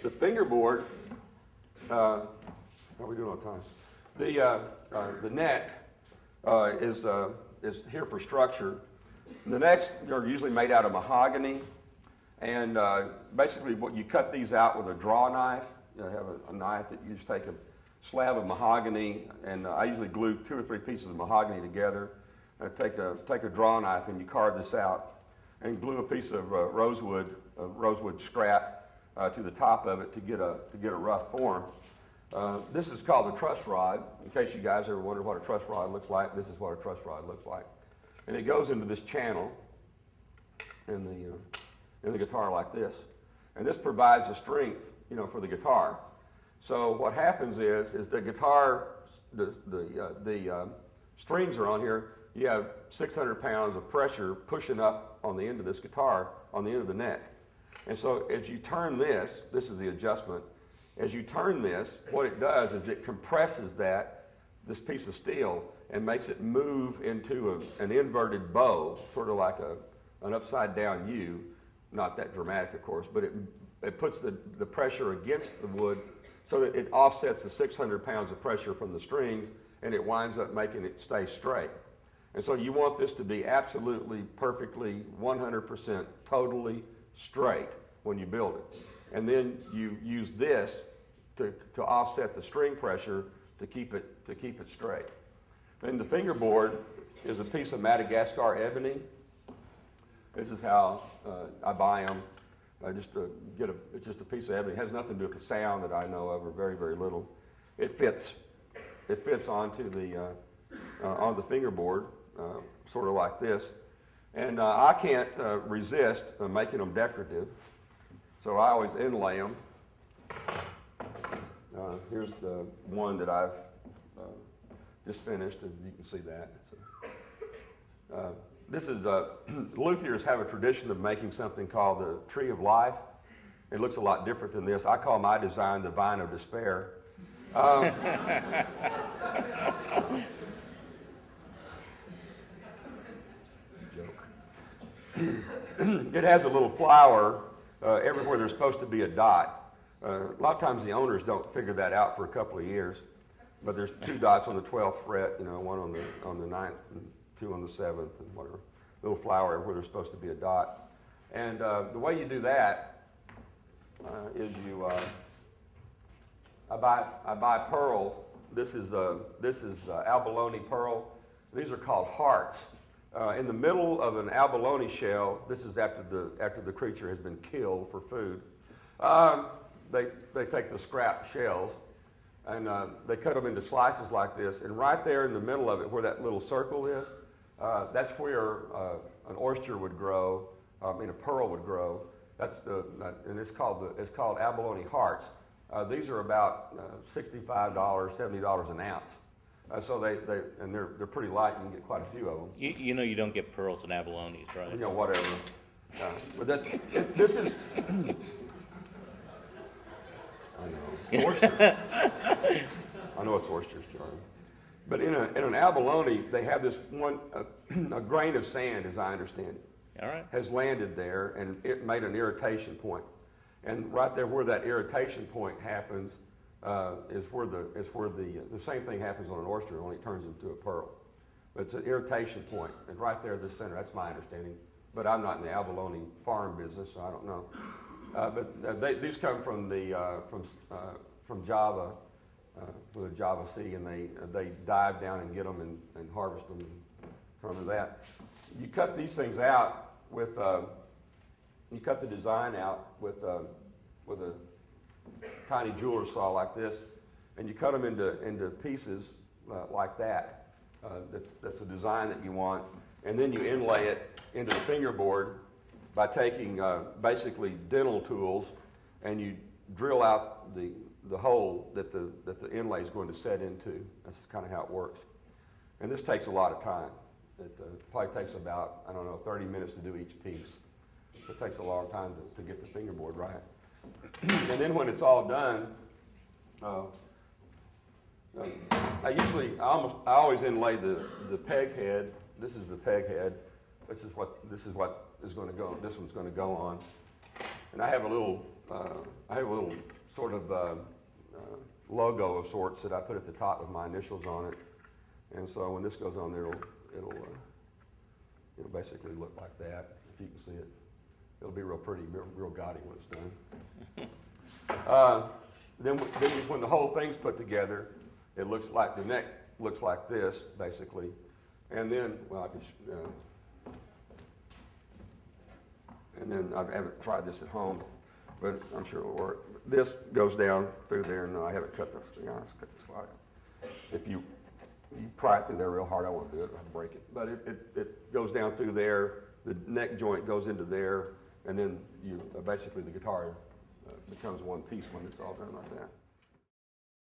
The fingerboard, how are we doing on time? The neck is here for structure. The necks are usually made out of mahogany, and basically what you cut these out with a draw knife. You have a knife that you just take a slab of mahogany, and I usually glue 2 or 3 pieces of mahogany together. Take a draw knife and you carve this out, and glue a piece of rosewood scrap to the top of it to get a rough form. This is called the truss rod. In case you guys ever wonder what a truss rod looks like, this is what a truss rod looks like. And it goes into this channel in the guitar like this. And this provides the strength, for the guitar. So what happens is the guitar, the strings are on here. You have 600 pounds of pressure pushing up on the end of this guitar, on the end of the neck. And so as you turn this is the adjustment. As you turn this, what it does is it compresses this piece of steel and makes it move into an inverted bow, sort of like an upside down U. Not that dramatic, of course, but it puts the pressure against the wood so that it offsets the 600 pounds of pressure from the strings, and it winds up making it stay straight. And so you want this to be absolutely, perfectly, 100% totally straight when you build it. And then you use this to offset the string pressure to keep it straight. Then the fingerboard is a piece of Madagascar ebony. This is how I buy them. It's just a piece of ebony. It has nothing to do with the sound that I know of, or very, very little. It fits onto the fingerboard, sort of like this. And I can't resist making them decorative, so I always inlay them. Here's the one that I've just finished, and you can see that. This is luthiers have a tradition of making something called the Tree of Life. It looks a lot different than this. I call my design the Vine of Despair. It has a little flower everywhere there's supposed to be a dot. A lot of times the owners don't figure that out for a couple of years, but there's 2 dots on the 12th fret, one on the 9th and 2 on the 7th, and whatever. Little flower where there's supposed to be a dot. And the way you do that is I buy pearl. This is abalone pearl. These are called hearts. In the middle of an abalone shell, this is after the creature has been killed for food. They take the scrap shells and they cut them into slices like this. And right there in the middle of it, where that little circle is, that's where an oyster would grow. A pearl would grow. And it's called abalone hearts. These are about $65, $70 an ounce. So they're pretty light. You can get quite a few of them. You don't get pearls and abalones, right? Whatever. But this is. I know. Oysters. I know it's oysters, Charlie. But in an abalone, they have this one a grain of sand, as I understand it. All right. Has landed there, and it made an irritation point. And right there, where that irritation point happens, is where the same thing happens on an oyster, only it turns into a pearl. But it's an irritation point, and right there, the center. That's my understanding. But I'm not in the abalone farm business, so I don't know. But these come from Java, with a Java Sea, and they dive down and get them and harvest them and come to that. You cut these things out with you cut the design out with a tiny jeweler's saw like this, and you cut them into pieces like that. That's the design that you want, and then you inlay it into the fingerboard by taking basically dental tools, and you drill out the hole that the inlay is going to set into. That's kind of how it works. And this takes a lot of time. It probably takes about, 30 minutes to do each piece. It takes a long time to get the fingerboard right. And then when it's all done, I always inlay the peg head. This is the peg head. This is what is going to go. This one's going to go on. And I have a little I have a little sort of logo of sorts that I put at the top with my initials on it. And so when this goes on there, it'll basically look like that, if you can see it. It'll be real pretty, real gaudy when it's done. Then when the whole thing's put together, it looks like, the neck looks like this, basically. And then, well, and then I haven't tried this at home, but I'm sure it'll work. This goes down through there, and I haven't cut this thing out. Let's cut this slide. If you pry it through there real hard, I won't do it, I'll break it. But it goes down through there, the neck joint goes into there, and then you basically the guitar becomes one piece when it's all done like that.